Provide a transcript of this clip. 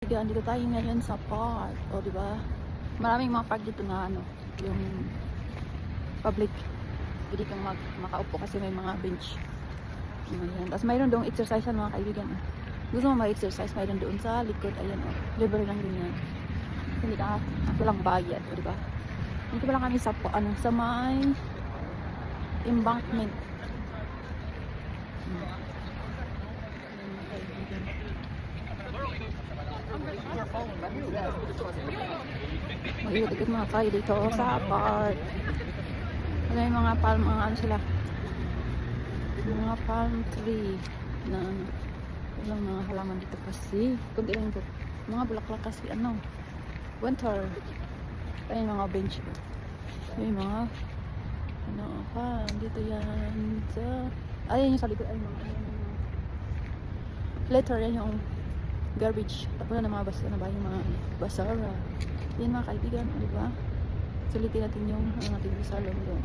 Yan, dito tayo ngayon sa park. O, di ba? Maraming mga park dito na ano, yung public. Pwede kang makaupo kasi may mga bench. Ayan. Tapos mayroon doong exercise mga kaibigan. Gusto mo mag-exercise, mayroon doon sa likod. Ayan, o. Libre lang din yan. Hindi ka, walang bayad, o, di ba? Dito pa lang kami sa, sa may embankment. Mag-iikot mga kayo dito sa park. Ano yung mga palm, ano sila? Mga palm tree na ano. Walang mga halaman dito kasi. Kundi lang ito. Mga bulaklak kasi ano. Winter. Ayun mga bench. May mga ano pa. Dito yan. Sa, ayun yung sa likod. Ayun mga letter yan yung garbage. Tapos na mga basa na ba yung mga basara. Yan mga kaibigan, di ba? Sulitin natin yung ating salon doon.